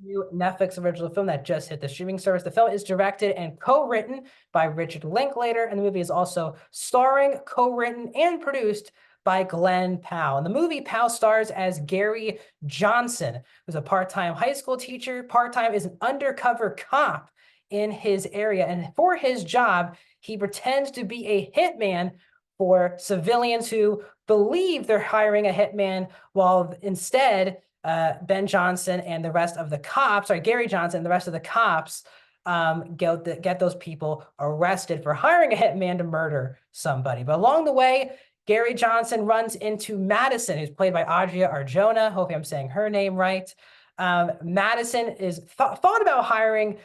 new Netflix original film that just hit the streaming service. The film is directed and co-written by Richard Linklater, and the movie is also starring, co-written, and produced by Glenn Powell. In the movie, Powell stars as Gary Johnson, who's a part-time high school teacher. Part-time is an undercover cop in his area, and for his job, he pretends to be a hitman for civilians who believe they're hiring a hitman, while instead Ben Johnson and the rest of the cops, or Gary Johnson and the rest of the cops, get those people arrested for hiring a hitman to murder somebody. But along the way, Gary Johnson runs into Madison, who's played by Adria Arjona. Hopefully I'm saying her name right. Madison is thought about hiring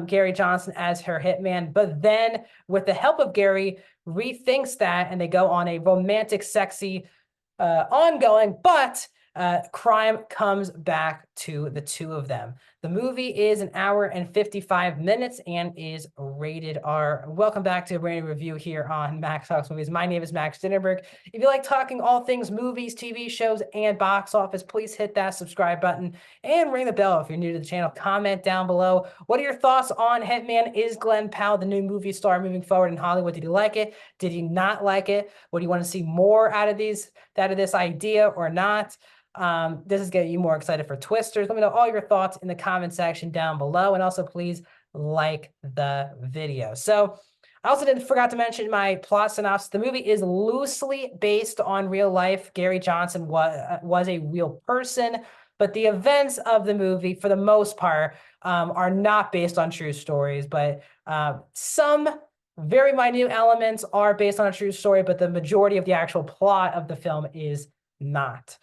Gary Johnson as her hitman, but then with the help of Gary, rethinks that, and they go on a romantic, sexy, ongoing, but crime comes back to the two of them. The movie is 1 hour and 55 minutes and is rated R. Welcome back to a brand new review here on Max Talks Movies. My name is Max Dinnerberg. If you like talking all things movies, TV shows, and box office, please hit that subscribe button and ring the bell if you're new to the channel. Comment down below. What are your thoughts on Hitman? Is Glenn Powell the new movie star moving forward in Hollywood? Did you like it? Did you not like it? What do you want to see more out of this idea or not? This is getting you more excited for Twisters. Let me know all your thoughts in the comment section down below, and also please like the video. So I also forgot to mention my plot synopsis. The movie is loosely based on real life. Gary Johnson was a real person, but the events of the movie, for the most part, are not based on true stories, but some very minute elements are based on a true story, but the majority of the actual plot of the film is not.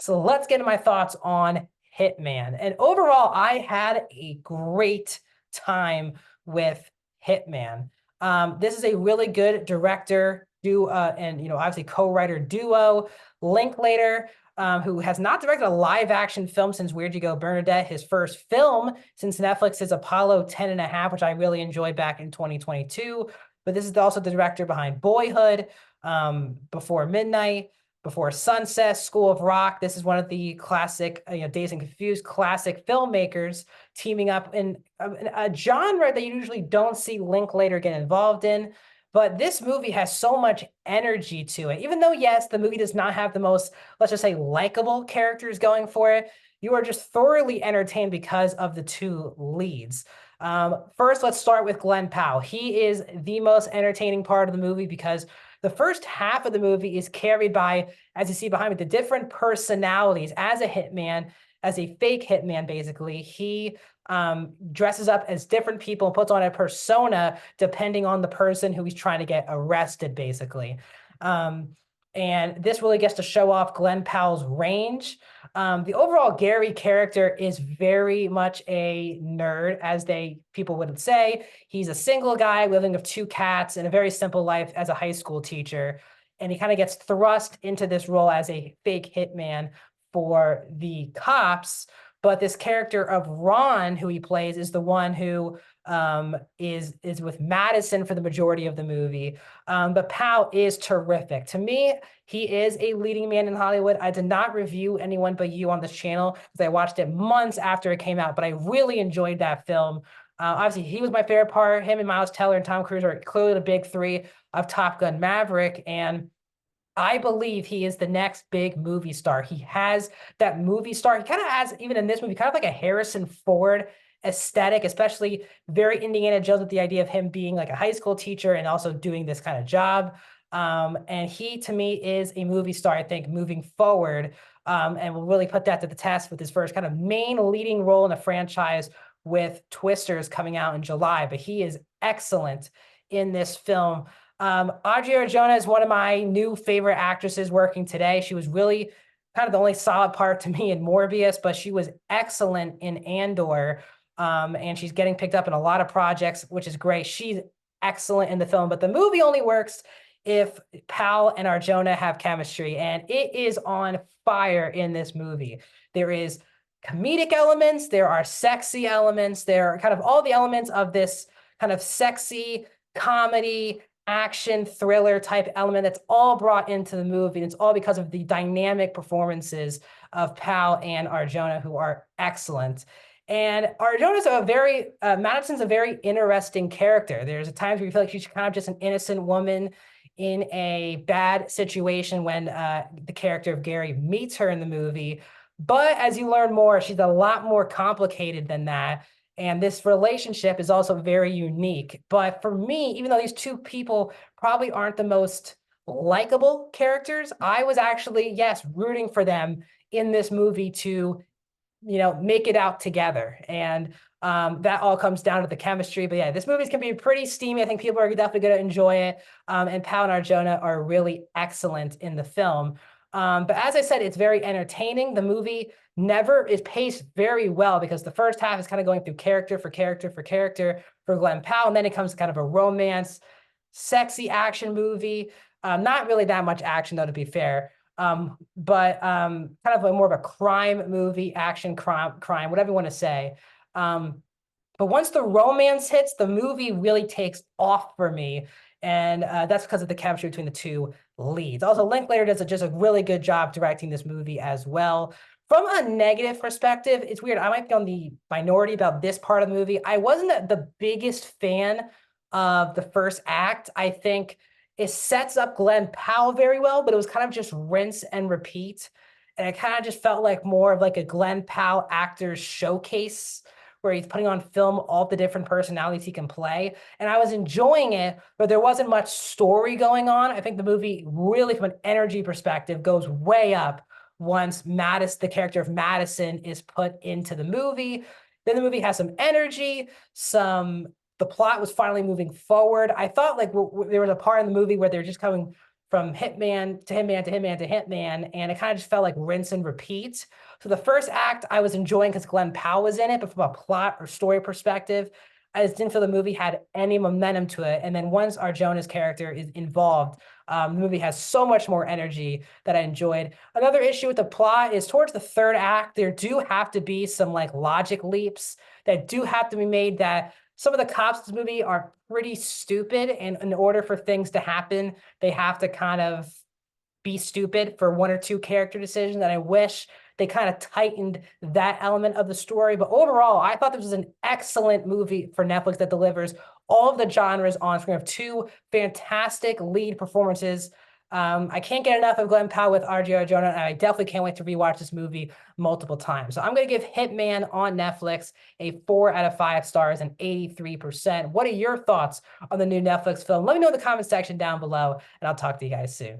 So let's get into my thoughts on Hitman. And overall, I had a great time with Hitman. This is a really good director and obviously co-writer duo. Linklater, who has not directed a live action film since Where'd You Go, Bernadette, his first film since Netflix's Apollo 10.5, which I really enjoyed back in 2022. But this is also the director behind Boyhood, Before Midnight, Before Sunset, School of Rock. This is one of the classic, Dazed and Confused classic filmmakers teaming up in a genre that you usually don't see Linklater get involved in. But this movie has so much energy to it. Even though, yes, the movie does not have the most, let's just say, likable characters going for it, you are just thoroughly entertained because of the two leads. First, let's start with Glenn Powell. He is the most entertaining part of the movie because the first half of the movie is carried by, as you see behind me, the different personalities as a hitman, as a fake hitman, basically. He dresses up as different people and puts on a persona depending on the person who he's trying to get arrested, basically. And this really gets to show off Glenn Powell's range. The overall Gary character is very much a nerd, as people would say. He's a single guy living with 2 cats and a very simple life as a high school teacher. And he kind of gets thrust into this role as a fake hitman for the cops. But this character of Ron, who he plays, is the one who is with Madison for the majority of the movie. But Powell is terrific. To me, he is a leading man in Hollywood. I did not review Anyone But You on this channel because I watched it months after it came out, but I really enjoyed that film. Obviously, he was my favorite part. Him and Miles Teller and Tom Cruise are clearly the big three of Top Gun Maverick, and I believe he is the next big movie star. He has that movie star. He kind of has, even in this movie, kind of like a Harrison Ford aesthetic, especially very Indiana Jones, with the idea of him being like a high school teacher and also doing this kind of job. And he, to me, is a movie star, I think, moving forward, and will really put that to the test with his first kind of main leading role in the franchise with Twisters coming out in July. But he is excellent in this film. Adria Arjona is one of my new favorite actresses working today. She was really kind of the only solid part to me in Morbius, but she was excellent in Andor. And she's getting picked up in a lot of projects, which is great. She's excellent in the film, but the movie only works if Powell and Arjona have chemistry, and it is on fire in this movie. There is comedic elements, there are sexy elements, there are kind of all the elements of this kind of sexy comedy action thriller type element that's all brought into the movie. And it's all because of the dynamic performances of Pal and Arjona, who are excellent. And Arjona's Madison's a very interesting character. There's times where you feel like she's kind of just an innocent woman in a bad situation when the character of Gary meets her in the movie. But as you learn more, she's a lot more complicated than that. And this relationship is also very unique. But for me, even though these two people probably aren't the most likable characters, I was actually, yes, rooting for them in this movie to, make it out together. And that all comes down to the chemistry. But yeah, this movie can be pretty steamy. I think people are definitely going to enjoy it. And Pal and Arjona are really excellent in the film. But as I said, it's very entertaining. The movie never is paced very well because the first half is kind of going through character for character for character for Glen Powell. And then it comes to kind of a romance, sexy action movie. Not really that much action, though, to be fair. But kind of more of a crime movie, action, crime, whatever you want to say. But once the romance hits, the movie really takes off for me. And that's because of the chemistry between the two leads. Also, Linklater does just a really good job directing this movie as well. From a negative perspective, it's weird. I might be on the minority about this part of the movie. I wasn't the biggest fan of the first act. I think it sets up Glen Powell very well, but it was kind of just rinse and repeat. And it kind of just felt like more of like a Glen Powell actor's showcase where he's putting on film all the different personalities he can play. And I was enjoying it, but there wasn't much story going on. I think the movie really, from an energy perspective, goes way up once the character of Madison is put into the movie. Then the movie has some energy, the plot was finally moving forward. I thought like there was a part in the movie where they're just coming from hitman to hitman to hitman to hitman, and it kind of just felt like rinse and repeat. So the first act I was enjoying because Glen Powell was in it, but from a plot or story perspective, I just didn't feel the movie had any momentum to it. And then once Arjona's character is involved, the movie has so much more energy that I enjoyed. Another issue with the plot is towards the third act, there do have to be some like logic leaps that do have to be made that some of the cops in this movie are pretty stupid, and in order for things to happen, they have to kind of be stupid for one or two character decisions, and I wish they kind of tightened that element of the story. But overall, I thought this was an excellent movie for Netflix that delivers all of the genres on screen. We have two fantastic lead performances. I can't get enough of Glen Powell with R.J. Arjona, and I definitely can't wait to rewatch this movie multiple times. So I'm going to give Hitman on Netflix a 4 out of 5 stars and 83%. What are your thoughts on the new Netflix film? Let me know in the comment section down below, and I'll talk to you guys soon.